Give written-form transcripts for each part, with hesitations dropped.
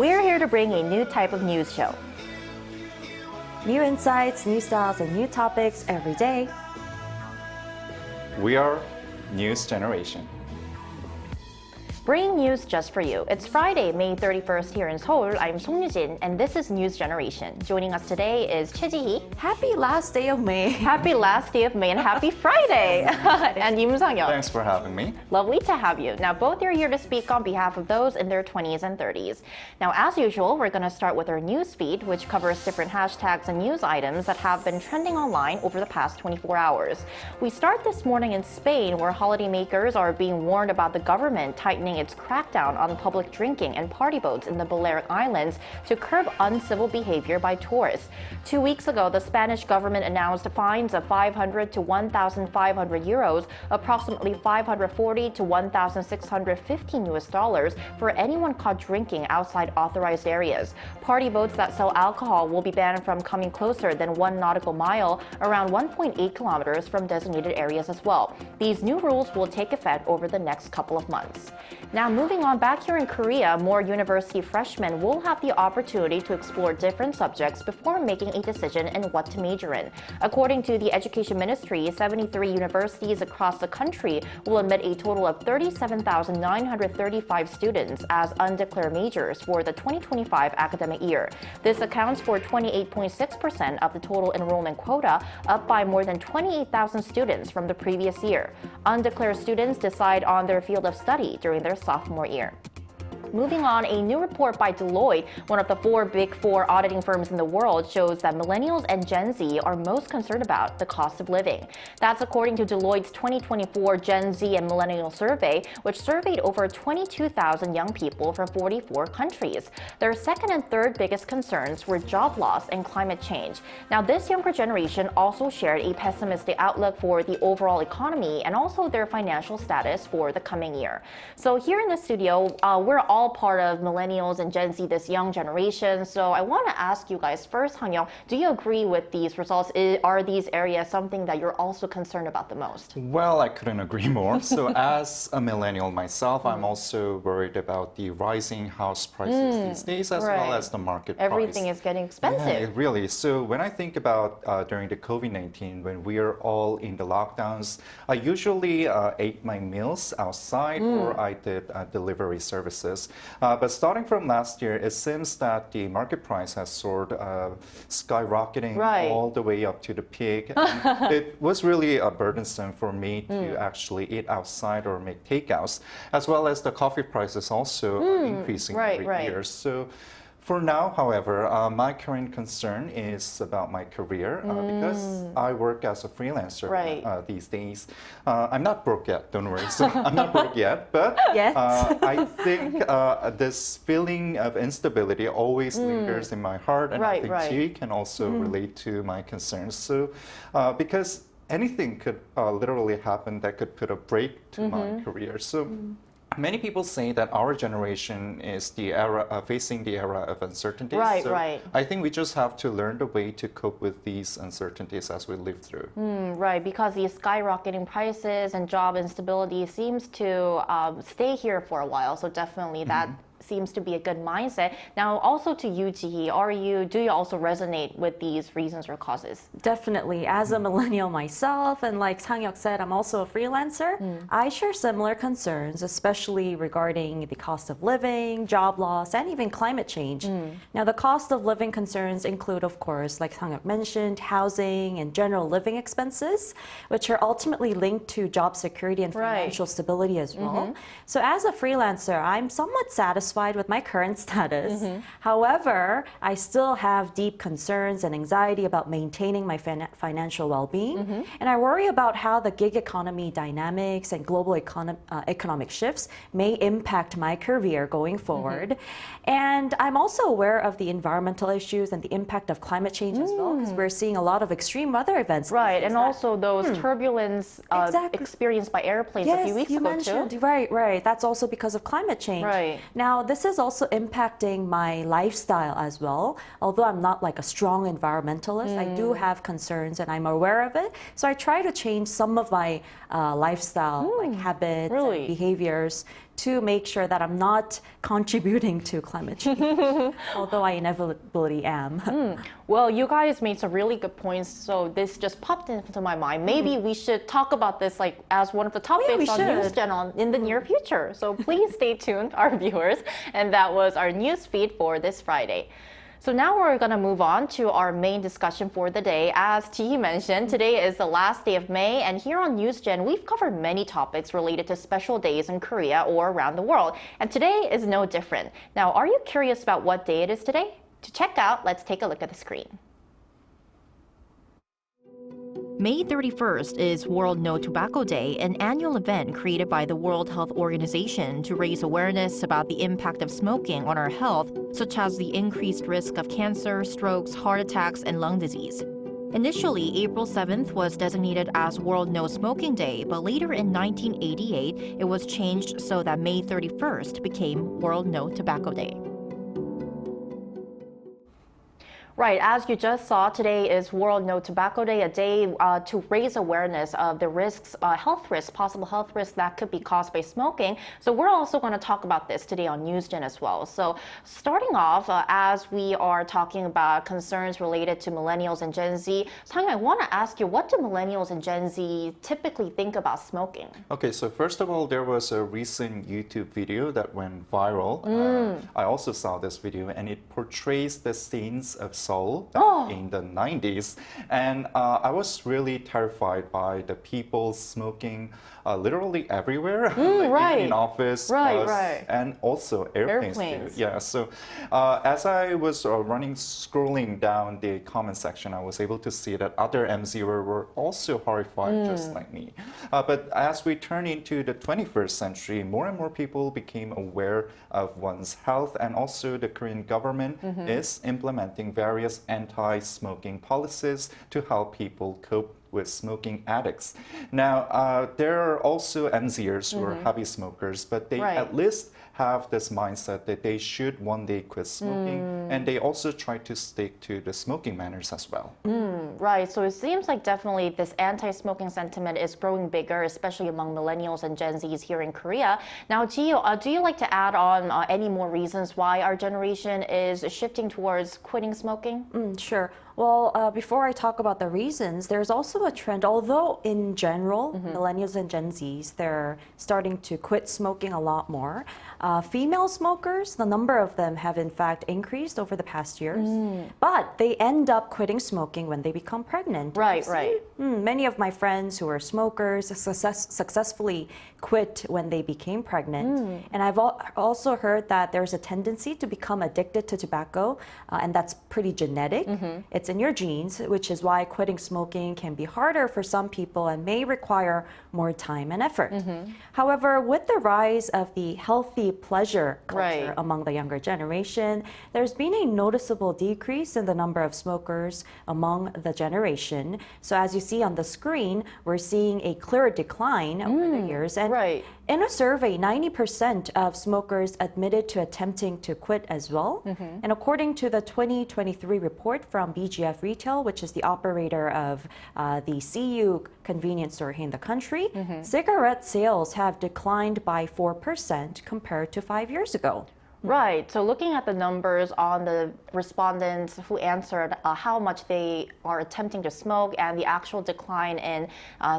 We're here to bring a new type of news show. New insights, new styles, and new topics every day. We are News Generation. Bringing news just for you. It's Friday, May 31st here in Seoul. I'm Song Yujin, and this is News Generation. Joining us today is Choi Ji-hee. Happy last day of May. Happy last day of May and happy Friday. And Im Sang-yeon. Thanks for having me. Lovely to have you. Now, both are here to speak on behalf of those in their 20s and 30s. Now, as usual, we're going to start with our news feed, which covers different hashtags and news items that have been trending online over the past 24 hours. We start this morning in Spain, where holidaymakers are being warned about the government tightening its crackdown on public drinking and party boats in the Balearic Islands to curb uncivil behavior by tourists. 2 weeks ago, the Spanish government announced fines of 500 to 1,500 euros, approximately 540 to 1,615 US dollars for anyone caught drinking outside authorized areas. Party boats that sell alcohol will be banned from coming closer than 1 nautical mile, around 1.8 kilometers from designated areas as well. These new rules will take effect over the next couple of months. Now, moving on back here in Korea, more university freshmen will have the opportunity to explore different subjects before making a decision in what to major in. According to the Education Ministry, 73 universities across the country will admit a total of 37,935 students as undeclared majors for the 2025 academic year. This accounts for 28.6% of the total enrollment quota, up by more than 28,000 students from the previous year. Undeclared students decide on their field of study during their sophomore year. Moving on, a new report by Deloitte, one of the 4 Big Four auditing firms in the world, shows that millennials and Gen Z are most concerned about the cost of living. That's according to Deloitte's 2024 Gen Z and Millennial Survey, which surveyed over 22,000 young people from 44 countries. Their second and third biggest concerns were job loss and climate change. Now, this younger generation also shared a pessimistic outlook for the overall economy and also their financial status for the coming year. So here in the studio, we're all part of millennials and Gen Z, this young generation. So I want to ask you guys first, Han-young, do you agree with these results? Are these areas something that you're also concerned about the most? Well, I couldn't agree more. So as a millennial myself, I'm also worried about the rising house prices these days, as well as the market Everything price. is getting expensive. Yeah, really. So when I think about during the COVID-19, when we are all in the lockdowns, I usually ate my meals outside or I did delivery services. But starting from last year, it seems that the market price has soared, skyrocketing all the way up to the peak. It was really burdensome for me to actually eat outside or make takeouts, as well as the coffee prices also increasing every year. So for now, however, my current concern is about my career because I work as a freelancer these days. I'm not broke yet, don't worry. So I'm not broke yet, but I think this feeling of instability always lingers in my heart, and I think she can also relate to my concerns. So because anything could literally happen that could put a break to my career. So many people say that our generation is the era facing the era of uncertainty. So I think we just have to learn the way to cope with these uncertainties as we live through. Right, because these skyrocketing prices and job instability seems to stay here for a while. So definitely that seems to be a good mindset. Now, also to you, Ji-hee, do you also resonate with these reasons or causes? Definitely. As a millennial myself, and like Sang-yeok said, I'm also a freelancer. I share similar concerns, especially regarding the cost of living, job loss, and even climate change. Now, the cost of living concerns include, of course, like Sang-yeok mentioned, housing and general living expenses, which are ultimately linked to job security and financial stability as well. So as a freelancer, I'm somewhat satisfied with my current status. However, I still have deep concerns and anxiety about maintaining my financial well-being. And I worry about how the gig economy dynamics and global economic shifts may impact my career going forward. And I'm also aware of the environmental issues and the impact of climate change as well, because we're seeing a lot of extreme weather events. And also those turbulence experienced by airplanes a few weeks ago too. Right. That's also because of climate change. Now, this is also impacting my lifestyle as well. Although I'm not like a strong environmentalist, I do have concerns and I'm aware of it. So I try to change some of my lifestyle like habits and behaviors to make sure that I'm not contributing to climate change, although I inevitably am. Well, you guys made some really good points, so this just popped into my mind. Maybe we should talk about this like as one of the topics on NewsGen in the near future. So please stay tuned, our viewers. And that was our news feed for this Friday. So now we're going to move on to our main discussion for the day. As Ji mentioned, today is the last day of May, and here on NewsGen, we've covered many topics related to special days in Korea or around the world, and today is no different. Now, are you curious about what day it is today? To check out, let's take a look at the screen. May 31st is World No Tobacco Day, an annual event created by the World Health Organization to raise awareness about the impact of smoking on our health, such as the increased risk of cancer, strokes, heart attacks, and lung disease. Initially, April 7th was designated as World No Smoking Day, but later in 1988, it was changed so that May 31st became World No Tobacco Day. Right, as you just saw, today is World No Tobacco Day, a day to raise awareness of the risks, health risks, possible health risks that could be caused by smoking. So we're also going to talk about this today on NewsGen as well. So starting off, as we are talking about concerns related to millennials and Gen Z, Sang, I want to ask you, what do millennials and Gen Z typically think about smoking? Okay, so first of all, there was a recent YouTube video that went viral. I also saw this video, and it portrays the scenes of in the 90s, and I was really terrified by the people smoking literally everywhere, like in office, bus, and also airplanes too. Yeah, so as I was scrolling down the comment section, I was able to see that other MZ were also horrified just like me. But as we turn into the 21st century, more and more people became aware of one's health, and also the Korean government is implementing various anti-smoking policies to help people cope with smoking addicts. Now, there are also MZers who are heavy smokers, but they at least have this mindset that they should one day quit smoking, and they also try to stick to the smoking manners as well. Right, so it seems like definitely this anti-smoking sentiment is growing bigger, especially among millennials and Gen Zs here in Korea. Now, Gio, do you like to add on any more reasons why our generation is shifting towards quitting smoking? Sure. Well, before I talk about the reasons, there's also a trend, although in general, millennials and Gen Zs, they're starting to quit smoking a lot more. Female smokers, the number of them have in fact increased over the past years, but they end up quitting smoking when they become pregnant. Right. Many of my friends who are smokers successfully quit when they became pregnant. And I've also heard that there's a tendency to become addicted to tobacco, and that's pretty genetic. It's in your genes, which is why quitting smoking can be harder for some people and may require more time and effort. However, with the rise of the healthy pleasure culture among the younger generation, there's been a noticeable decrease in the number of smokers among the generation. So as you see on the screen, we're seeing a clear decline over the years. And in a survey, 90% of smokers admitted to attempting to quit as well. And according to the 2023 report from BGF Retail, which is the operator of the CU convenience store here in the country, cigarette sales have declined by 4% compared to 5 years ago. Right. So looking at the numbers on the respondents who answered how much they are attempting to smoke and the actual decline in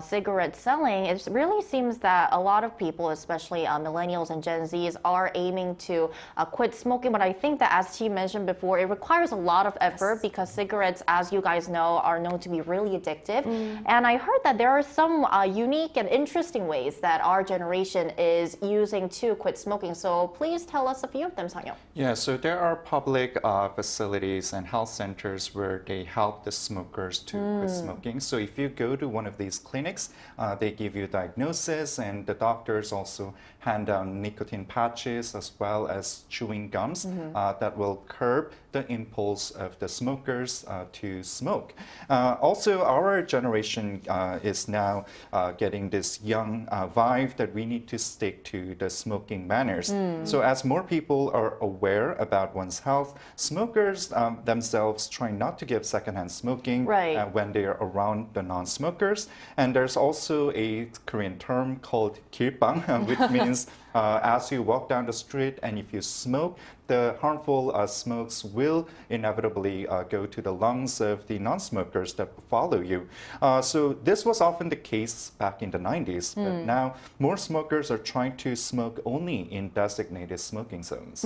cigarette selling, it really seems that a lot of people, especially millennials and Gen Zs, are aiming to quit smoking. But I think that, as she mentioned before, it requires a lot of effort because cigarettes, as you guys know, are known to be really addictive. And I heard that there are some unique and interesting ways that our generation is using to quit smoking. So please tell us a few of them, Sang-yeong. Yeah, so there are public facilities and health centers where they help the smokers to quit smoking. So if you go to one of these clinics, they give you a diagnosis, and the doctors also hand down nicotine patches as well as chewing gums that will curb the impulse of the smokers to smoke. Also, our generation is now getting this young vibe that we need to stick to the smoking manners. So as more people are aware about one's health, smokers themselves try not to give secondhand smoking when they are around the non-smokers. And there's also a Korean term called kilbang, which means As you walk down the street and if you smoke, the harmful smokes will inevitably go to the lungs of the non-smokers that follow you. So this was often the case back in the 90s, but now more smokers are trying to smoke only in designated smoking zones.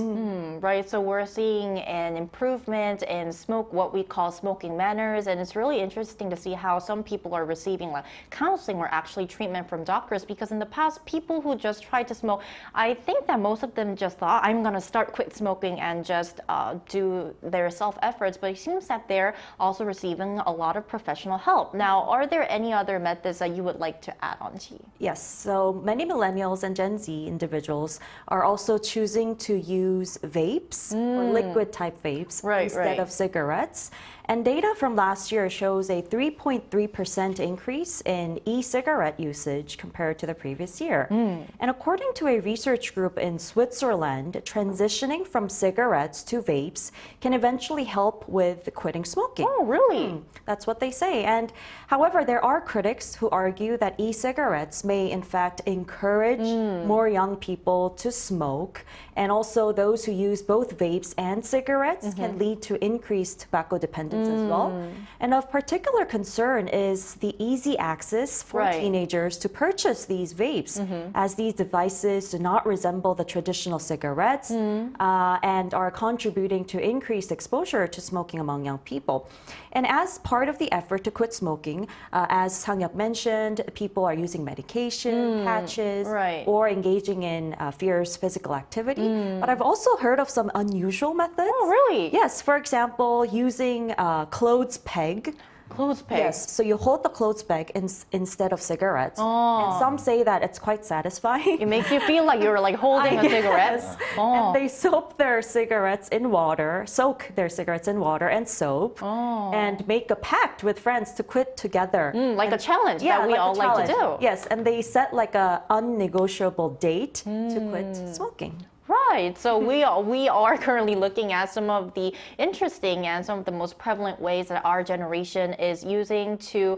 Right, so we're seeing an improvement in what we call smoking manners, and it's really interesting to see how some people are receiving like counseling or actually treatment from doctors, because in the past, people who just tried to smoke, I think that most of them just thought, I'm going to start quit smoking and just do their self-efforts, but it seems that they're also receiving a lot of professional help. Now, are there any other methods that you would like to add on to? Yes, so many millennials and Gen Z individuals are also choosing to use vapes or liquid type vapes instead of cigarettes. And data from last year shows a 3.3% increase in e-cigarette usage compared to the previous year. And according to a research group in Switzerland, transitioning from cigarettes to vapes can eventually help with quitting smoking. Oh, really? That's what they say. And however, there are critics who argue that e-cigarettes may in fact encourage more young people to smoke. And also those who use both vapes and cigarettes can lead to increased tobacco dependence as well. And of particular concern is the easy access for teenagers to purchase these vapes, as these devices do not resemble the traditional cigarettes and are contributing to increased exposure to smoking among young people. And as part of the effort to quit smoking, as Sang-hyuk mentioned, people are using medication, patches, or engaging in fierce physical activity. But I've also heard of some unusual methods. Oh, really? Yes, for example, using clothes peg. Clothes peg? Yes, so you hold the clothes peg instead of cigarettes. And some say that it's quite satisfying. It makes you feel like you're like holding a cigarette. And they soak their cigarettes in water and soap, and make a pact with friends to quit together. Like a challenge that we all like to do. Yes, and they set like a unnegotiable date to quit smoking. Right. So we are currently looking at some of the interesting and some of the most prevalent ways that our generation is using to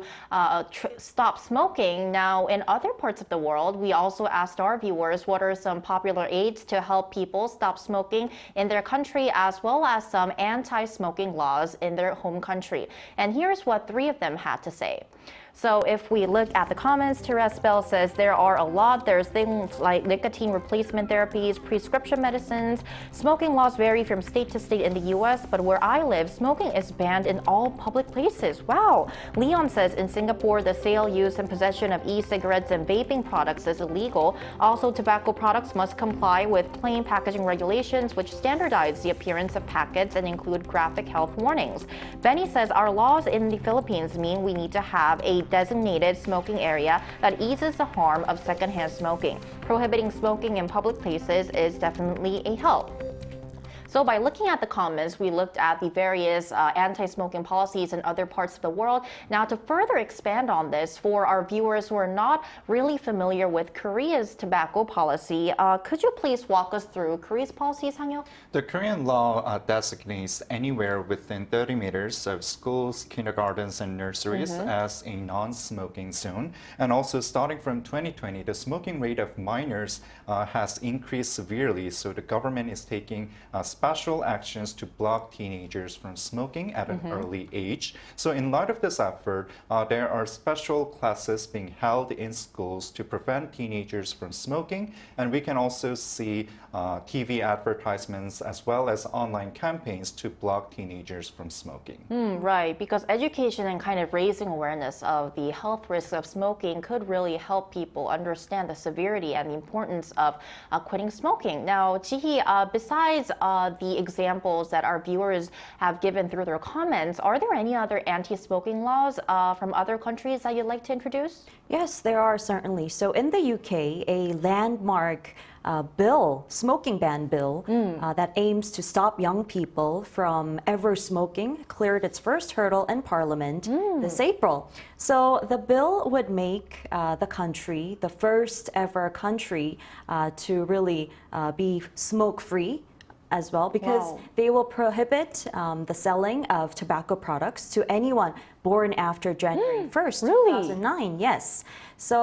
stop smoking. Now, in other parts of the world, we also asked our viewers what are some popular aids to help people stop smoking in their country, as well as some anti-smoking laws in their home country. And here's what 3 of them had to say. So if we look at the comments, Therese Bell says there are a lot. There's things like nicotine replacement therapies, prescription medicines. Smoking laws vary from state to state in the US, but where I live, smoking is banned in all public places. Wow. Leon says in Singapore, the sale, use, and possession of e-cigarettes and vaping products is illegal. Also, tobacco products must comply with plain packaging regulations, which standardize the appearance of packets and include graphic health warnings. Benny says our laws in the Philippines mean we need to have a designated smoking area that eases the harm of secondhand smoking. Prohibiting smoking in public places is definitely a help. So by looking at the comments, we looked at the various anti-smoking policies in other parts of the world. Now, to further expand on this, for our viewers who are not really familiar with Korea's tobacco policy, could you please walk us through Korea's policy, Sang-hyuk? The Korean law designates anywhere within 30 meters of schools, kindergartens, and nurseries as a non-smoking zone. And also, starting from 2020, the smoking rate of minors has increased severely, so the government is taking special actions to block teenagers from smoking at an early age. So in light of this effort, there are special classes being held in schools to prevent teenagers from smoking. And we can also see TV advertisements as well as online campaigns to block teenagers from smoking. Right, because education and kind of raising awareness of the health risks of smoking could really help people understand the severity and the importance of quitting smoking. Now, Ji-hee, besides the examples that our viewers have given through their comments, are there any other anti-smoking laws from other countries that you'd like to introduce? Yes, there are certainly. So in the UK, a landmark smoking ban bill that aims to stop young people from ever smoking cleared its first hurdle in Parliament this April. So the bill would make the country the first ever country to really be smoke-free as well, because they will prohibit the selling of tobacco products to anyone born after January 1st, Really? 2009. Yes. So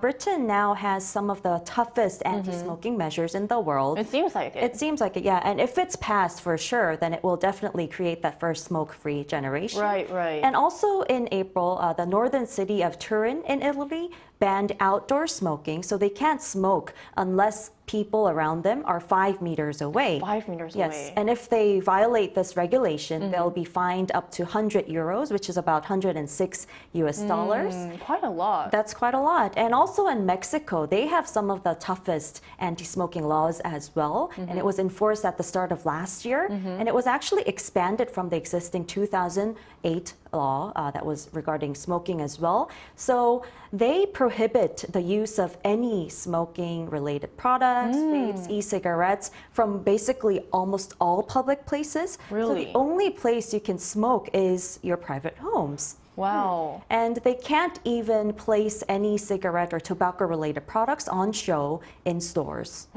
Britain now has some of the toughest anti-smoking measures in the world. It seems like it. It seems like it, yeah. And if it's passed for sure, then it will definitely create that first smoke-free generation. Right, right. And also in April, the northern city of Turin in Italy banned outdoor smoking, so they can't smoke unless people around them are 5 meters away. 5 meters Yes, away. and if they violate this regulation, they'll be fined up to 100 euros, which is about 106 US dollars. Quite a lot. That's quite a lot. And also in Mexico, they have some of the toughest anti-smoking laws as well. And it was enforced at the start of last year. And it was actually expanded from the existing 2008 law that was regarding smoking as well. So they prohibit the use of any smoking-related products, vapes, e-cigarettes from basically almost all public places. Really? So the only place you can smoke is your private homes. Wow. And they can't even place any cigarette or tobacco-related products on show in stores.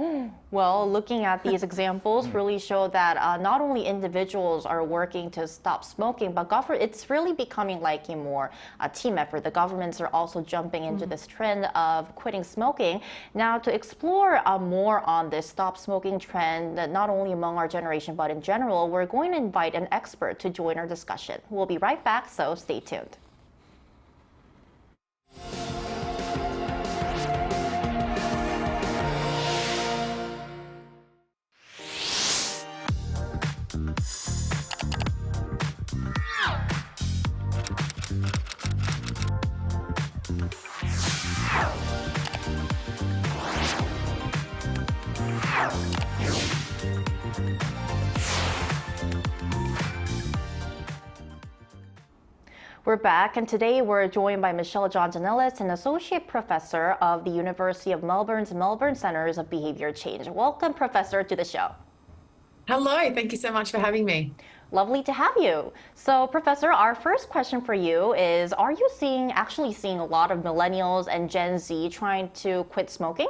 Well, looking at these examples really show that not only individuals are working to stop smoking, but it's really becoming like a more team effort. The governments are also jumping into this trend of quitting smoking. Now, to explore more on this stop smoking trend, not only among our generation, but in general, we're going to invite an expert to join our discussion. We'll be right back, so stay tuned. We're back, and today we're joined by Michelle Johnson-Ellis, an associate professor of the University of Melbourne's Melbourne Centers of Behavior Change. Welcome, Professor, to the show. Hello, thank you so much for having me. Lovely to have you. So, Professor, our first question for you is, are you actually seeing a lot of millennials and Gen Z trying to quit smoking?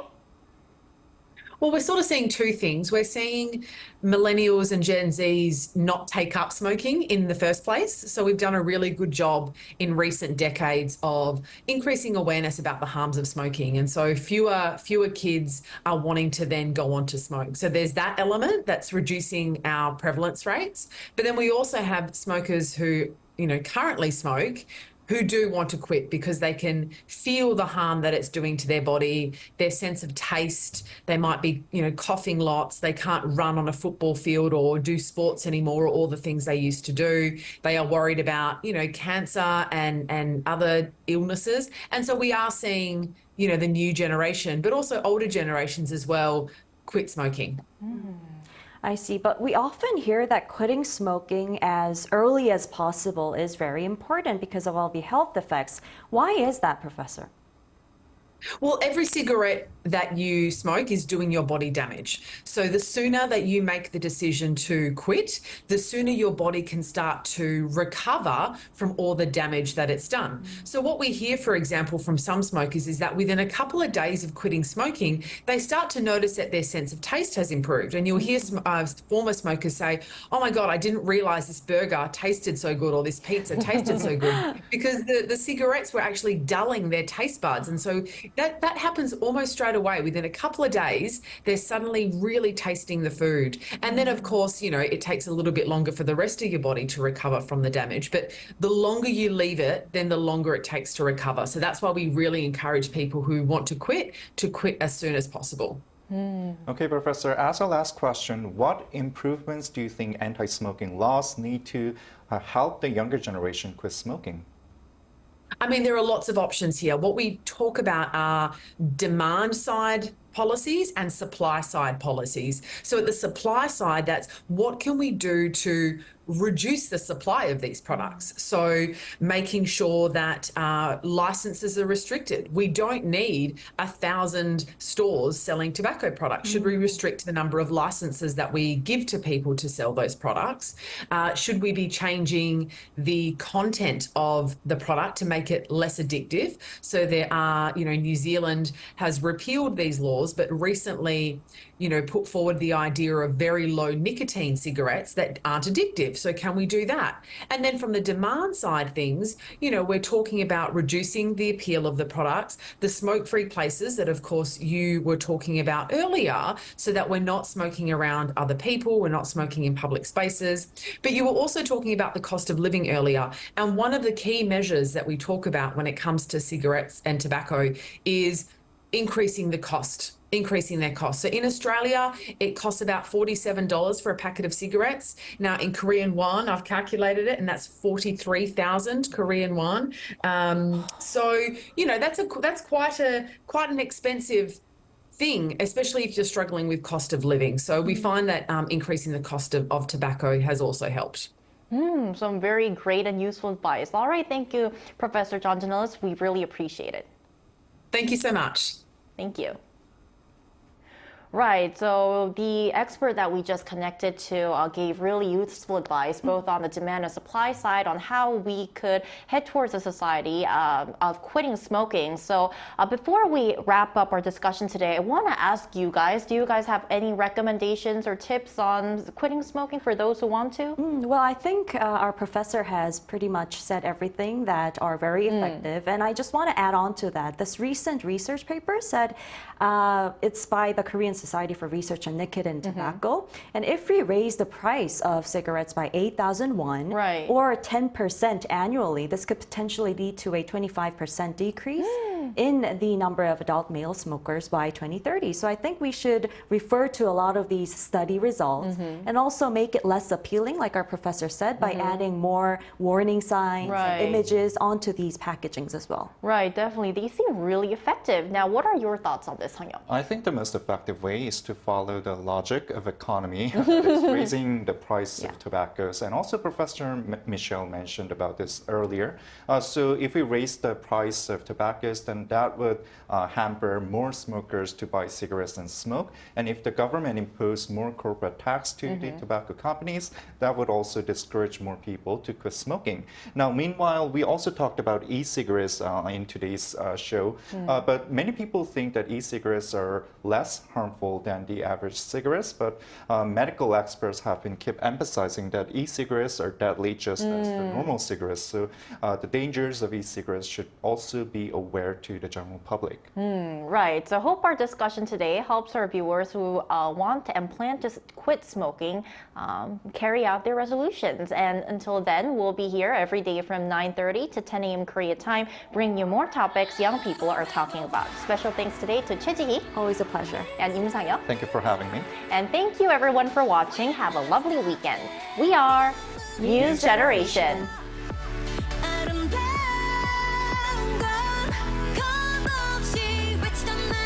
Well, we're sort of seeing two things. We're seeing millennials and Gen Zs not take up smoking in the first place. So we've done a really good job in recent decades of increasing awareness about the harms of smoking. And so fewer kids are wanting to then go on to smoke. So there's that element that's reducing our prevalence rates. But then we also have smokers who, currently smoke, who do want to quit because they can feel the harm that it's doing to their body, their sense of taste. They might be, coughing lots. They can't run on a football field or do sports anymore, or all the things they used to do. They are worried about, cancer and other illnesses. And so we are seeing, the new generation, but also older generations as well, quit smoking. I see, but we often hear that quitting smoking as early as possible is very important because of all the health effects. Why is that, Professor? Well, every cigarette that you smoke is doing your body damage. So the sooner that you make the decision to quit, the sooner your body can start to recover from all the damage that it's done. So what we hear, for example, from some smokers is that within a couple of days of quitting smoking, they start to notice that their sense of taste has improved. And you'll hear former smokers say, oh my God, I didn't realize this burger tasted so good, or this pizza tasted so good, because the cigarettes were actually dulling their taste buds. And so that happens almost straight away. Within a couple of days, they're suddenly really tasting the food. And then, of course, it takes a little bit longer for the rest of your body to recover from the damage. But the longer you leave it, then the longer it takes to recover. So that's why we really encourage people who want to quit as soon as possible. Okay, Professor, as our last question, what improvements do you think anti-smoking laws need to help the younger generation quit smoking? I mean, there are lots of options here. What we talk about are demand side policies and supply side policies. So at the supply side, that's what can we do to reduce the supply of these products? So making sure that licenses are restricted. We don't need 1,000 stores selling tobacco products. Should we restrict the number of licenses that we give to people to sell those products? Should we be changing the content of the product to make it less addictive? So there are, New Zealand has repealed these laws, but recently, put forward the idea of very low nicotine cigarettes that aren't addictive. So can we do that? And then from the demand side things, we're talking about reducing the appeal of the products, the smoke-free places that, of course, you were talking about earlier, so that we're not smoking around other people, we're not smoking in public spaces. But you were also talking about the cost of living earlier. And one of the key measures that we talk about when it comes to cigarettes and tobacco is increasing their cost. So in Australia, it costs about $47 for a packet of cigarettes. Now in Korean won, I've calculated it, and that's 43,000 Korean won. So that's quite an expensive thing, especially if you're struggling with cost of living. So we find that increasing the cost of tobacco has also helped. Some very great and useful advice. All right, thank you, Professor John Janolis. We really appreciate it. Thank you so much. Thank you. Right, so the expert that we just connected to gave really useful advice, both on the demand and supply side, on how we could head towards a society of quitting smoking. So before we wrap up our discussion today, I want to ask you guys, do you guys have any recommendations or tips on quitting smoking for those who want to? Well, I think our professor has pretty much said everything that are very effective. And I just want to add on to that. This recent research paper said it's by the Korean Society for Research on Nicotine and Tobacco. And if we raise the price of cigarettes by 8,000 won or 10% annually, this could potentially lead to a 25% decrease in the number of adult male smokers by 2030. So I think we should refer to a lot of these study results and also make it less appealing, like our professor said, by adding more warning signs and images onto these packagings as well. Right, definitely. These seem really effective. Now, what are your thoughts on this, Hang-yeong? I think the most effective way is to follow the logic of economy. It's raising the price of tobaccos. And also Professor Michelle mentioned about this earlier. So if we raise the price of tobaccos, then that would hamper more smokers to buy cigarettes and smoke. And if the government imposed more corporate tax to the tobacco companies, that would also discourage more people to quit smoking. Now, meanwhile, we also talked about e-cigarettes in today's show. But many people think that e-cigarettes are less harmful than the average cigarettes, but medical experts have been keep emphasizing that e-cigarettes are deadly just as the normal cigarettes. So the dangers of e-cigarettes should also be aware to the general public. Right. So I hope our discussion today helps our viewers who want and plan to quit smoking carry out their resolutions. And until then, we'll be here every day from 9:30 to 10 a.m. Korea time, bringing you more topics young people are talking about. Special thanks today to Choi Ji-hee. Always a pleasure. And Im Sang-yeok. Thank you for having me. And thank you everyone for watching. Have a lovely weekend. We are News Generation.